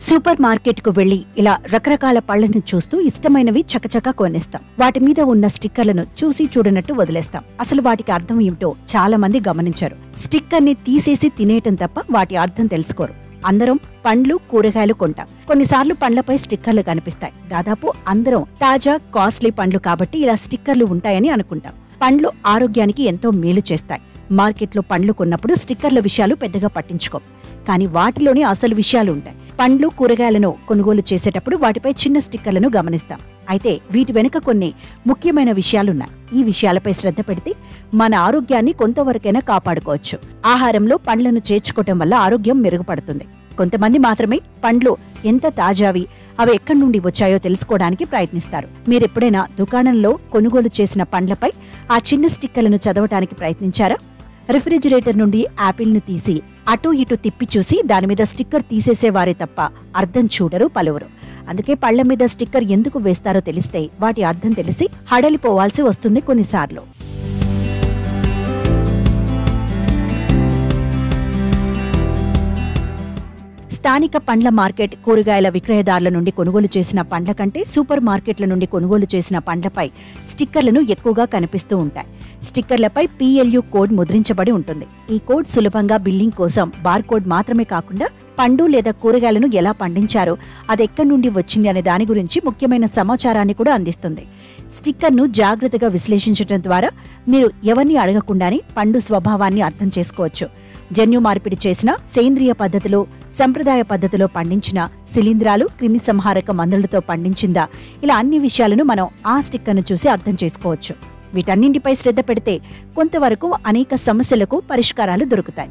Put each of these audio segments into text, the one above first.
Super market కు వెళ్లి ఇలా రకరకాల పళ్లను చూస్తూ ఇష్టమైనవి చకచకా కొనేస్తాం. వాటి మీద ఉన్న స్టిక్కర్లను చూసి చూడనట్టు వదిలేస్తాం. అసలు వాటికి అర్థం ఏమిటో చాలా మంది గమనించారు. స్టిక్కర్ ని తీసేసి తినేయటం తప్ప వాటి అర్థం తెలుసుకోరు. అందరం పండ్లు కూరగాయలు కొంటాం. కొన్నిసార్లు పండ్లపై స్టిక్కర్లు కనిపిస్తాయి. దాదాపు అందరం తాజా కాస్ట్లీ పండ్లు కాబట్టి ఇలా స్టిక్కర్లు ఉంటాయని అనుకుంటాం. పండ్లు ఆరోగ్యానికి ఎంతో మేలు చేస్తాయి. మార్కెట్లో పండ్లు కొన్నప్పుడు స్టిక్కర్ల విషయాలు పెద్దగా పట్టించుకోం. కానీ వాటిలోనే అసలు విషయాలు ఉంటాయి. పండ్లు కూరగాయలను కొనుగోలు చేసేటప్పుడు వాటిపై చిన్న స్టిక్కర్లను గమనిస్తాం. అయితే వీటి వెనుక కొన్ని ముఖ్యమైన విషయాలున్నాయి. ఈ విషయాలపై శ్రద్ధ పెడితే మన ఆరోగ్యాన్ని కొంతవరకైనా కాపాడుకోవచ్చు. ఆహారంలో పండ్లను చేర్చుకోవటం వల్ల ఆరోగ్యం మెరుగుపడుతుంది. కొంతమంది మాత్రమే పండ్లు ఎంత తాజావి, అవి ఎక్కడి నుండి వచ్చాయో తెలుసుకోవడానికి ప్రయత్నిస్తారు. మీరెప్పుడైనా దుకాణంలో కొనుగోలు చేసిన పండ్లపై ఆ చిన్న స్టిక్కర్లను చదవటానికి ప్రయత్నించారా? రిఫ్రిజిరేటర్ నుండి యాపిల్ను తీసి అటూ ఇటూ తిప్పి చూసి దానిమీద స్టిక్కర్ తీసేసేవారే తప్ప అర్థం చూడరు పలువురు. అందుకే పళ్ల మీద స్టిక్కర్ ఎందుకు వేస్తారో తెలిస్తే వాటి అర్థం తెలిసి హడలిపోవాల్సి వస్తుంది కొన్నిసార్లు. స్థానిక పండ్ల మార్కెట్, కూరగాయల విక్రయదారుల నుండి కొనుగోలు చేసిన పండ్ల కంటే సూపర్ మార్కెట్ల నుండి కొనుగోలు చేసిన పండ్లపై స్టిక్కర్లను ఎక్కువగా కనిపిస్తూ ఉంటాయి. స్టిక్కర్లపై PLU కోడ్ ముద్రించబడి ఉంటుంది. ఈ కోడ్ సులభంగా బిల్లింగ్ కోసం బార్కోడ్ మాత్రమే కాకుండా పండు లేదా కూరగాయలను ఎలా పండించారో, అది ఎక్కడి నుండి వచ్చింది అనే దాని గురించి ముఖ్యమైన సమాచారాన్ని కూడా అందిస్తుంది. స్టిక్కర్ను జాగ్రత్తగా విశ్లేషించడం ద్వారా మీరు ఎవరిని అడగకుండానే పండు స్వభావాన్ని అర్థం చేసుకోవచ్చు. జన్యు మార్పిడి చేసిన, సేంద్రియ పద్ధతిలో, సంప్రదాయ పద్ధతిలో పండించిన, శిలీంధ్రాలు, క్రిమి సంహారక మందులతో పండించిందా, ఇలా అన్ని విషయాలను మనం ఆ స్టిక్కర్ను చూసి అర్థం చేసుకోవచ్చు. వీటన్నింటిపై శ్రద్ధ పెడితే కొంతవరకు అనేక సమస్యలకు పరిష్కారాలు దొరుకుతాయి.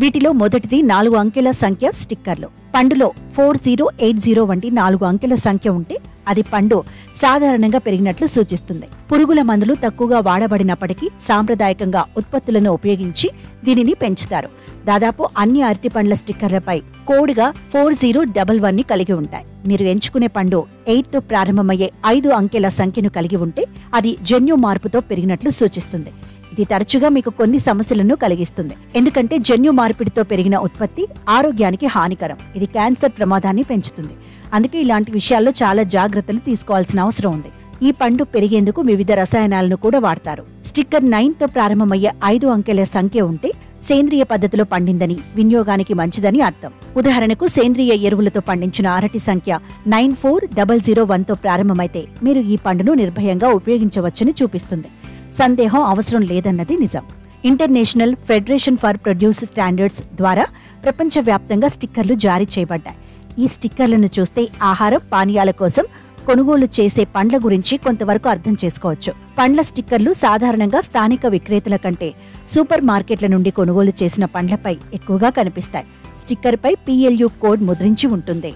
వీటిలో మొదటిది 4 అంకెల సంఖ్య స్టిక్కర్లు. పండులో 4080 వంటి 4 అంకెల సంఖ్య ఉంటే అది పండు సాధారణంగా పెరిగినట్లు సూచిస్తుంది. పురుగుల మందులు తక్కువగా వాడబడినప్పటికీ సాంప్రదాయకంగా ఉత్పత్తులను ఉపయోగించి దీనిని పెంచుతారు. దాదాపు అన్ని అరటి పండ్ల స్టిక్కర్లపై కోడ్గా 4011 ని కలిగి ఉంటాయి. మీరు ఎంచుకునే పండు 8తో ప్రారంభమయ్యే 5 అంకెల సంఖ్యను కలిగి ఉంటే అది జన్యు మార్పుతో పెరిగినట్లు సూచిస్తుంది. ఇది తరచుగా మీకు కొన్ని సమస్యలను కలిగిస్తుంది. ఎందుకంటే జన్యు మార్పిడితో పెరిగిన ఉత్పత్తి ఆరోగ్యానికి హానికరం. ఇది క్యాన్సర్ ప్రమాదాన్ని పెంచుతుంది. అందుకే ఇలాంటి విషయాల్లో చాలా జాగ్రత్తలు తీసుకోవాల్సిన అవసరం ఉంది. ఈ పండు పెరిగేందుకు వివిధ రసాయనాలను కూడా వాడతారు. స్టిక్కర్ 9తో ప్రారంభమయ్యే 5 అంకెల సంఖ్య ఉంటే సేంద్రియ పద్ధతిలో పండిందని, వినియోగానికి మంచిదని అర్థం. ఉదాహరణకు సేంద్రియ ఎరువులతో పండించిన అరటి సంఖ్య 94001తో ప్రారంభమైతే మీరు ఈ పండును నిర్భయంగా ఉపయోగించవచ్చని చూపిస్తుంది. సందేహం అవసరం లేదన్నది నిజం. International federation for produce standards ద్వారా ప్రపంచవ్యాప్తంగా స్టిక్కర్లు జారీ చేయబడ్డాయి. ఈ స్టిక్కర్లను చూస్తే ఆహారం, పానీయాల కోసం కొనుగోలు చేసే పండ్ల గురించి కొంతవరకు అర్థం చేసుకోవచ్చు. పండ్ల స్టిక్కర్లు సాధారణంగా స్థానిక విక్రేతల కంటే సూపర్ మార్కెట్ల నుండి కొనుగోలు చేసిన పండ్లపై ఎక్కువగా కనిపిస్తాయి. స్టిక్కర్పై PLU కోడ్ ముద్రించి ఉంటుంది.